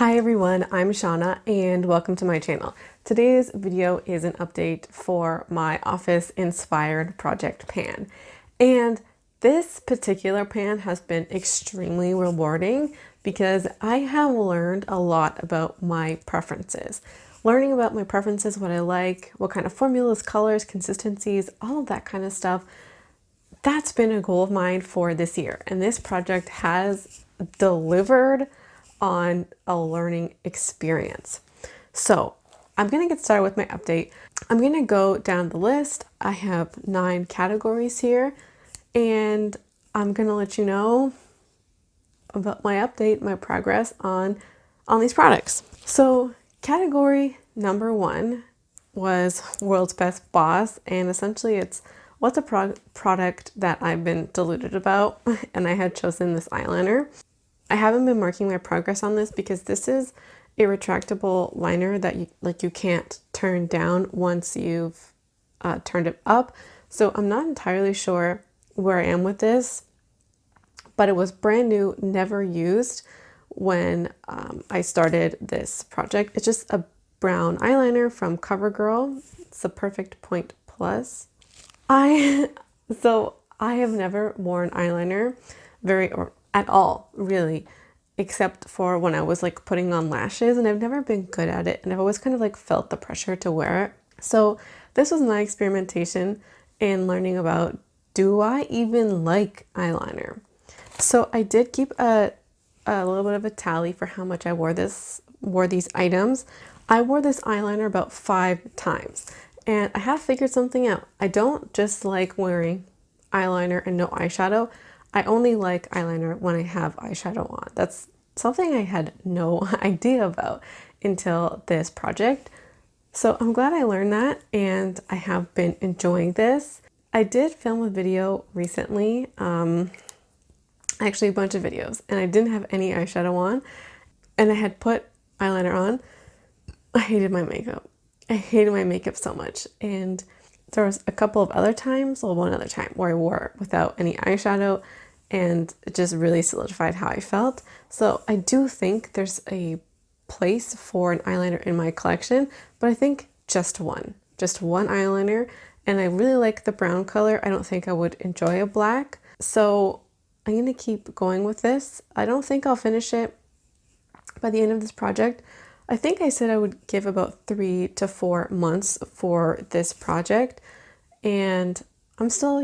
Hi everyone, I'm Shauna and welcome to my channel. Today's video is an update for my office inspired project pan. And this particular pan has been extremely rewarding because I have learned a lot about my preferences. Learning about my preferences, what I like, what kind of formulas, colors, consistencies, all of that kind of stuff. That's been a goal of mine for this year. And this project has delivered on a learning experience. So I'm going to get started with my update. I'm going to go down the list. I have 9 categories here, and I'm going to let you know about my update, my progress on these products. So category number 1 was World's Best Boss, and essentially it's what's a product that I've been deluded about, and I had chosen this eyeliner. I haven't been marking my progress on this because this is a retractable liner that you can't turn down once you've turned it up. So I'm not entirely sure where I am with this, but it was brand new, never used when I started this project. It's just a brown eyeliner from CoverGirl. It's the Perfect Point Plus. So I have never worn eyeliner at all, really, except for when I was like putting on lashes, and I've never been good at it, and I've always kind of like felt the pressure to wear it. So this was my experimentation in learning about, do I even like eyeliner? So I did keep a little bit of a tally for how much I wore these items. I wore this eyeliner about 5 times, and I have figured something out. I don't just like wearing eyeliner and no eyeshadow. I only like eyeliner when I have eyeshadow on. That's something I had no idea about until this project. So I'm glad I learned that, and I have been enjoying this. I did film a video recently, actually a bunch of videos, and I didn't have any eyeshadow on, and I had put eyeliner on. I hated my makeup. I hated my makeup so much, and there was a couple of other times, well, one other time where I wore it without any eyeshadow, and it just really solidified how I felt. So I do think there's a place for an eyeliner in my collection, but I think just one eyeliner, and I really like the brown color. I don't think I would enjoy a black, so I'm gonna keep going with this. I don't think I'll finish it by the end of this project. I think I said I would give about 3 to 4 months for this project, and I'm still,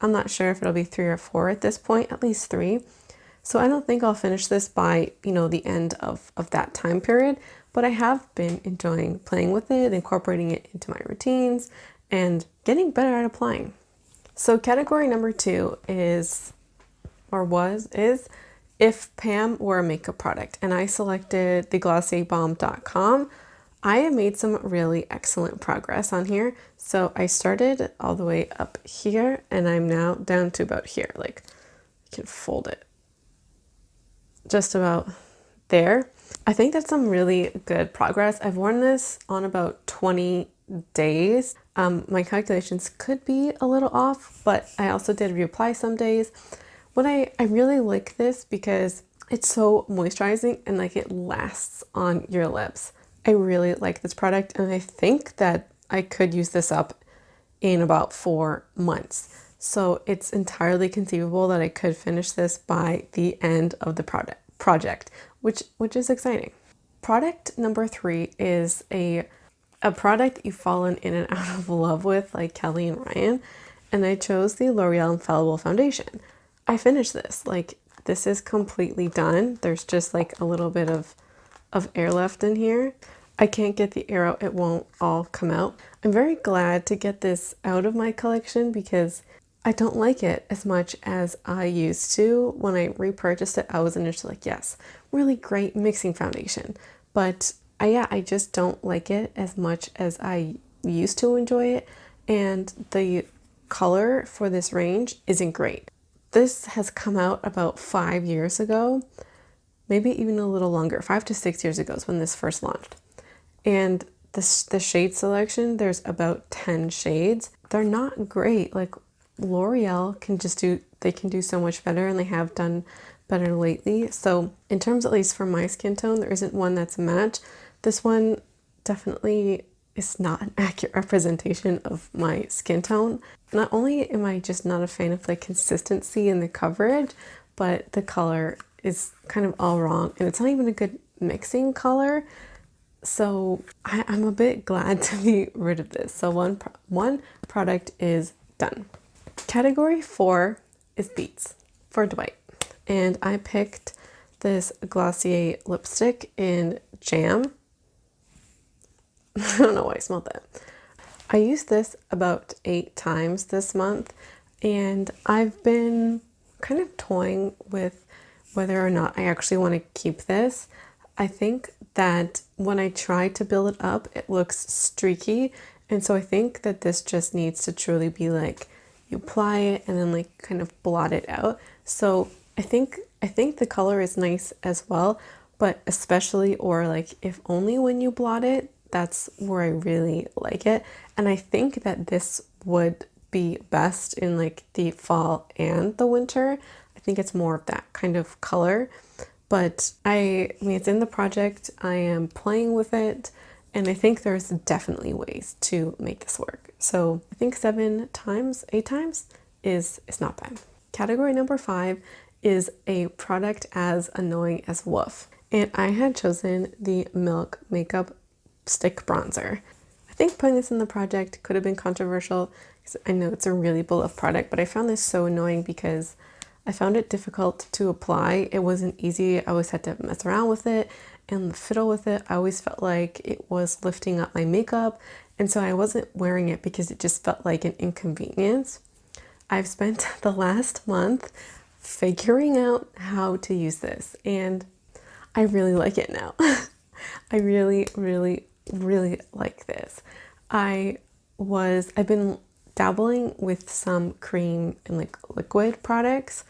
I'm not sure if it'll be 3 or 4 at this point, at least 3. So I don't think I'll finish this by, the end of that time period, but I have been enjoying playing with it, incorporating it into my routines, and getting better at applying. So category number 2 is if Pam were a makeup product, and I selected the glossiebalm.com. I have made some really excellent progress on here. So I started all the way up here, and I'm now down to about here. Like, you can fold it just about there. I think that's some really good progress. I've worn this on about 20 days. My calculations could be a little off, but I also did reapply some days. I really like this because it's so moisturizing and like it lasts on your lips. I really like this product, and I think that I could use this up in about 4 months. So it's entirely conceivable that I could finish this by the end of the project, which is exciting. Product number 3 is a product you've fallen in and out of love with, like Kelly and Ryan, and I chose the L'Oreal Infallible Foundation. I finished this. Like, this is completely done. There's just like a little bit of air left in here. I can't get the air out. It won't all come out. I'm very glad to get this out of my collection because I don't like it as much as I used to. When I repurchased it, I was initially like, yes, really great mixing foundation. But I just don't like it as much as I used to enjoy it. And the color for this range isn't great. This has come out about 5 years ago, maybe even a little longer. 5 to 6 years ago is when this first launched. And the shade selection, there's about 10 shades. They're not great. Like, L'Oreal can do so much better, and they have done better lately. So in terms, at least for my skin tone, there isn't one that's a match. This one definitely is not an accurate representation of my skin tone. Not only am I just not a fan of the consistency and the coverage, but the color is kind of all wrong, and it's not even a good mixing color. So I'm a bit glad to be rid of this. So one product is done. Category 4 is Beats for Dwight. And I picked this Glossier lipstick in Jam. I don't know why I smelled that. I used this about 8 times this month, and I've been kind of toying with whether or not I actually want to keep this. I think that when I try to build it up, it looks streaky, and so I think that this just needs to truly be like, you apply it and then like kind of blot it out. So I think the color is nice as well, but especially, or like if only when you blot it, that's where I really like it. And I think that this would be best in like the fall and the winter. I think it's more of that kind of color. But I mean, it's in the project, I am playing with it, and I think there's definitely ways to make this work. So I think 8 times is not bad. Category number 5 is a product as annoying as woof. And I had chosen the Milk Makeup Stick Bronzer. I think putting this in the project could have been controversial because I know it's a really beloved product, but I found this so annoying because I found it difficult to apply. It wasn't easy. I always had to mess around with it and fiddle with it. I always felt like it was lifting up my makeup, and so I wasn't wearing it because it just felt like an inconvenience. I've spent the last month figuring out how to use this, and I really like it now. I really, really, really like this. I've been dabbling with some cream and like liquid products,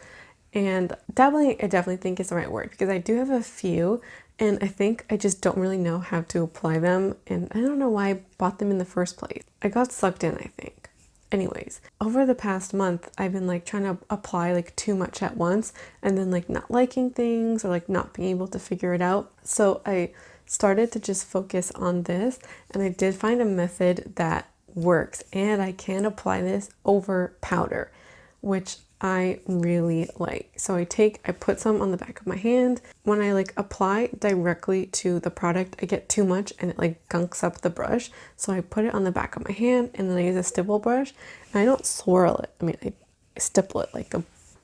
and dabbling I definitely think is the right word because I do have a few, and I think I just don't really know how to apply them, and I don't know why I bought them in the first place. I got sucked in, I think. Anyways, over the past month, I've been like trying to apply like too much at once, and then like not liking things or like not being able to figure it out. So I started to just focus on this, and I did find a method that works, and I can apply this over powder, which I really like. So I put some on the back of my hand. When I like apply directly to the product, I get too much and it like gunks up the brush. So I put it on the back of my hand, and then I use a stipple brush, and I don't swirl it. I mean, I stipple it like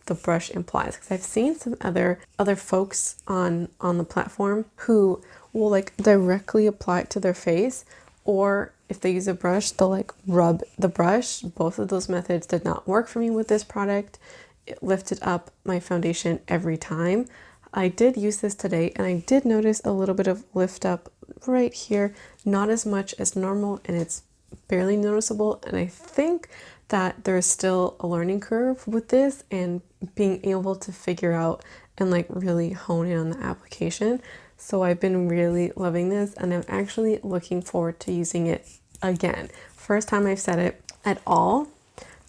the brush implies, because I've seen some other folks on the platform who will like directly apply it to their face, or if they use a brush, they'll like rub the brush. Both of those methods did not work for me with this product. It lifted up my foundation every time. I did use this today, and I did notice a little bit of lift up right here, not as much as normal, and it's barely noticeable. And I think that there's still a learning curve with this and being able to figure out and like really hone in on the application. So I've been really loving this, and I'm actually looking forward to using it again. First time I've said it at all.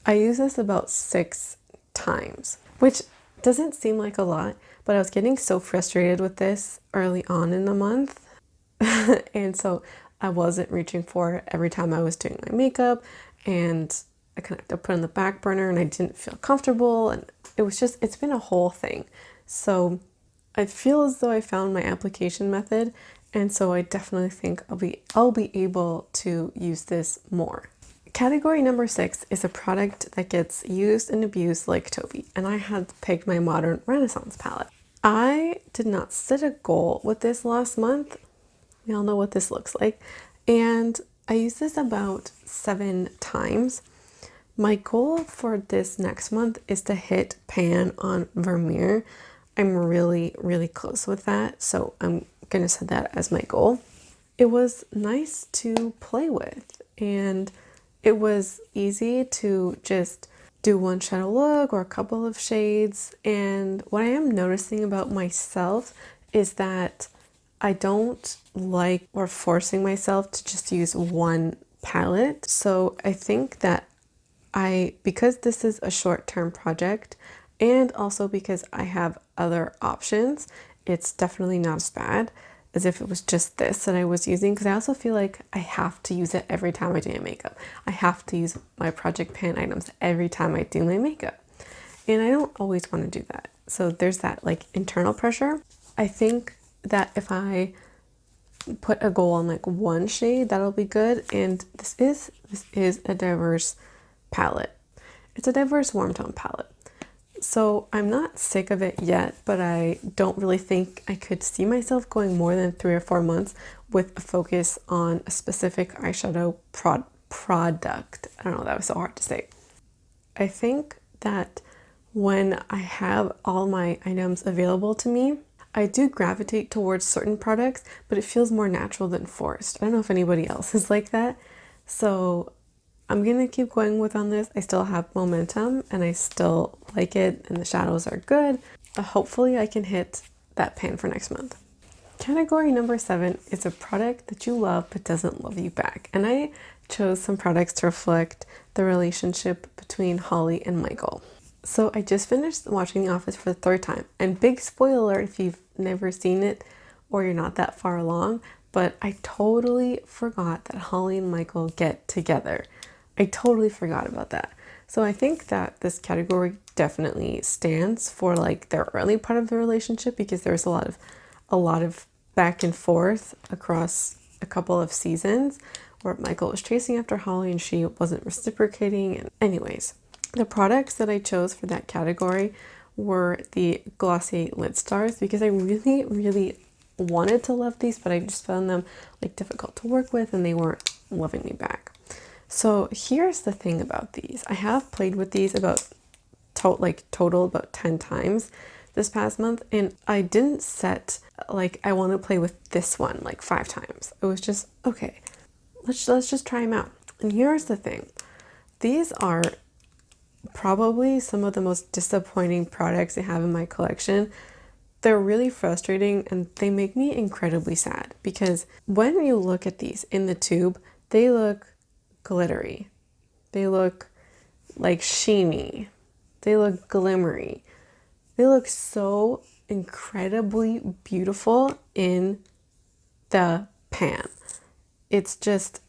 I use this about 6 times, which doesn't seem like a lot, but I was getting so frustrated with this early on in the month. And so I wasn't reaching for it every time I was doing my makeup, and I kind of had to put it on the back burner, and I didn't feel comfortable, and it's been a whole thing. So I feel as though I found my application method, and so I definitely think I'll be able to use this more. Category number 6 is a product that gets used and abused like Toby, and I had picked my Modern Renaissance palette. I did not set a goal with this last month. We all know what this looks like, and I used this about 7 times. My goal for this next month is to hit pan on Vermeer. I'm really, really close with that, so I'm gonna set that as my goal. It was nice to play with, and it was easy to just do one shadow look or a couple of shades. And what I am noticing about myself is that I don't like or forcing myself to just use one palette. So I think that because this is a short-term project, And also because I have other options, it's definitely not as bad as if it was just this that I was using, because I also feel like I have to use it every time I do my makeup. I have to use my Project Pan items every time I do my makeup. And I don't always want to do that. So there's that like internal pressure. I think that if I put a goal on like one shade, that'll be good. And this is a diverse palette. It's a diverse warm tone palette. So I'm not sick of it yet, but I don't really think I could see myself going more than 3 or 4 months with a focus on a specific eyeshadow product. I don't know, that was so hard to say. I think that when I have all my items available to me, I do gravitate towards certain products, but it feels more natural than forced. I don't know if anybody else is like that. So I'm gonna keep going with on this. I still have momentum and I still like it and the shadows are good. Hopefully I can hit that pan for next month. Category number 7 is a product that you love but doesn't love you back. And I chose some products to reflect the relationship between Holly and Michael. So I just finished watching The Office for the 3rd time. And big spoiler if you've never seen it or you're not that far along, but I totally forgot that Holly and Michael get together. I totally forgot about that. So I think that this category definitely stands for like the early part of the relationship, because there's a lot of back and forth across a couple of seasons where Michael was chasing after Holly and she wasn't reciprocating. And anyways, the products that I chose for that category were the Glossier Lid Stars, because I really, really wanted to love these, but I just found them like difficult to work with and they weren't loving me back. So here's the thing about these. I have played with these about total about 10 times this past month, and I didn't set like I want to play with this one like 5 times. It was just okay, let's just try them out. And here's the thing. These are probably some of the most disappointing products I have in my collection. They're really frustrating and they make me incredibly sad, because when you look at these in the tube, they look glittery. They look like sheeny. They look glimmery. They look so incredibly beautiful in the pan. It's just,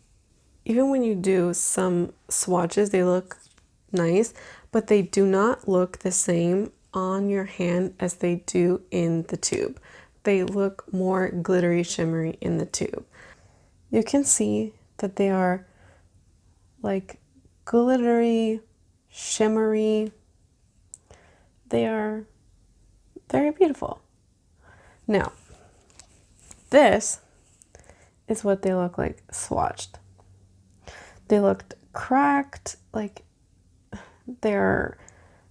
even when you do some swatches, they look nice, but they do not look the same on your hand as they do in the tube. They look more glittery, shimmery in the tube. You can see that they are like glittery, shimmery. They are very beautiful. Now, this is what they look like swatched. They looked cracked, like they're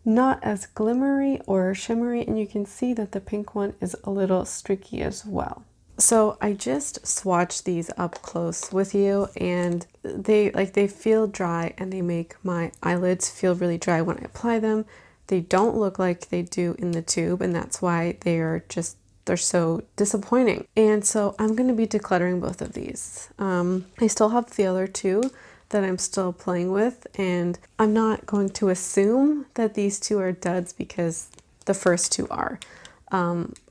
not as glimmery or shimmery, and you can see that the pink one is a little streaky as well. So I just swatched these up close with you, and they feel dry and they make my eyelids feel really dry when I apply them. They don't look like they do in the tube, and that's why they're so disappointing. And so I'm going to be decluttering both of these. I still have the other 2 that I'm still playing with, and I'm not going to assume that these 2 are duds because the first 2 are.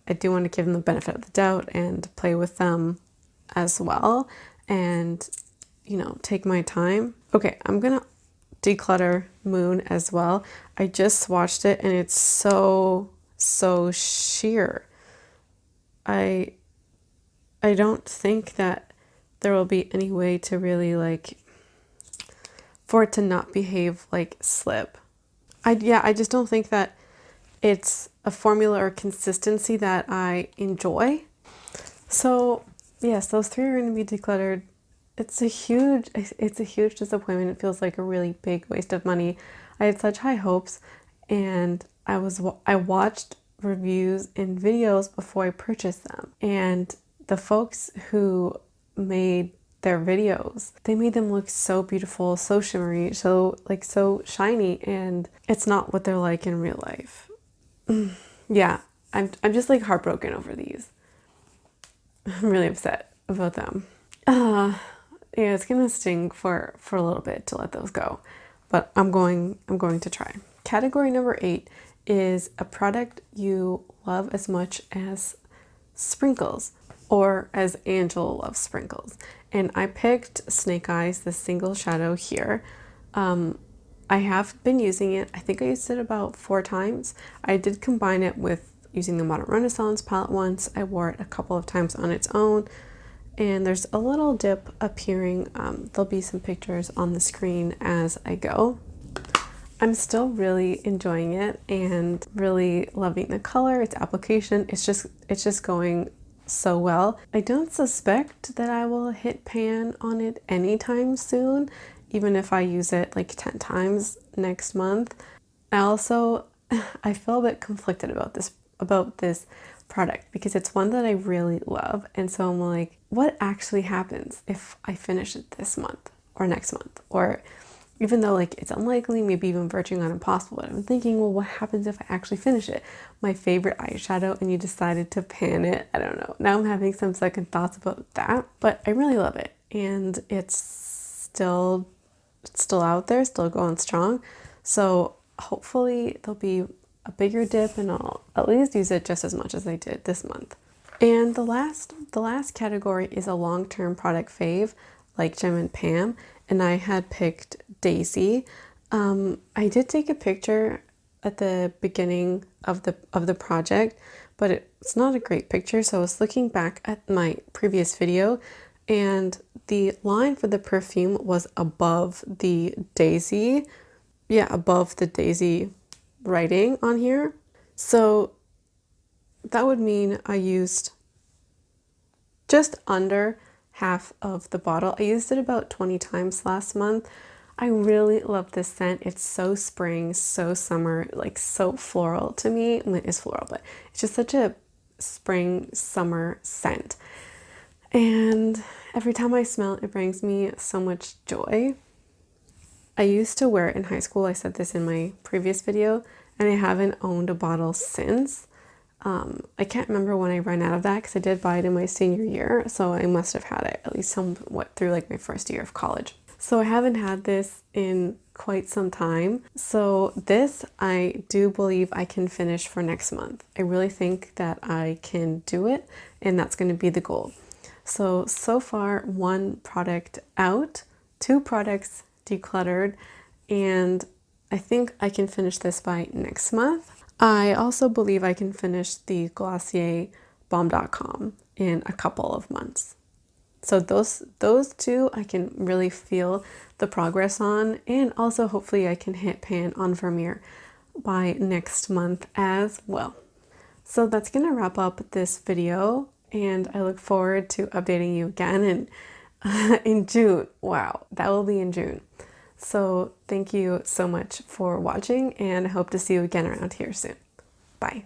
I do want to give them the benefit of the doubt and play with them as well, and take my time. Okay, I'm gonna declutter Moon as well. I just swatched it and it's so sheer. I don't think that there will be any way to really for it to not behave like slip. I just don't think that it's a formula or consistency that I enjoy. So yes, those 3 are going to be decluttered. It's a huge disappointment. It feels like a really big waste of money. I had such high hopes, and I watched reviews and videos before I purchased them, and the folks who made their videos, they made them look so beautiful, so shimmery, so shiny, and it's not what they're like in real life. Yeah, I'm just heartbroken over these. I'm really upset about them. Yeah, it's gonna sting for a little bit to let those go, but I'm going to try. Category number 8 is a product you love as much as sprinkles, or as Angel loves sprinkles. And I picked Snake Eyes, the single shadow here. I have been using it. I think I used it about 4 times. I did combine it with using the Modern Renaissance palette once. I wore it a couple of times on its own. And there's a little dip appearing. There'll be some pictures on the screen as I go. I'm still really enjoying it and really loving the color, its application. It's just going so well. I don't suspect that I will hit pan on it anytime soon, even if I use it like 10 times next month. I feel a bit conflicted about this product because it's one that I really love, and so I'm like, what actually happens if I finish it this month or next month? Or even though like it's unlikely, maybe even verging on impossible, but I'm thinking, well, what happens if I actually finish it? My favorite eyeshadow and you decided to pan it. I don't know. Now I'm having some second thoughts about that, but I really love it. And it's still out there, still going strong. So hopefully there'll be a bigger dip and I'll at least use it just as much as I did this month. And the last category is a long-term product fave, like Gem and Pam, and I had picked Daisy. I did take a picture at the beginning of the project, but it's not a great picture. So I was looking back at my previous video, and the line for the perfume was above the Daisy. Yeah, above the Daisy writing on here. So that would mean I used just under half of the bottle. I used it about 20 times last month. I really love this scent. It's so spring, so summer, like so floral to me. I mean, it is floral, but it's just such a spring, summer scent. And every time I smell it, it brings me so much joy. I used to wear it in high school. I said this in my previous video, and I haven't owned a bottle since. I can't remember when I ran out of that because I did buy it in my senior year, so I must have had it at least somewhat through like my first year of college. So I haven't had this in quite some time. So this I do believe I can finish for next month. I really think that I can do it, and that's going to be the goal. So far 1 product out, 2 products decluttered, and I think I can finish this by next month. I also believe I can finish the Glossier Balm.com in a couple of months. So those 2 I can really feel the progress on, and also hopefully I can hit pan on Vermeer by next month as well. So that's gonna wrap up this video, and I look forward to updating you again in June. Wow, that will be in June. So thank you so much for watching, and I hope to see you again around here soon. Bye.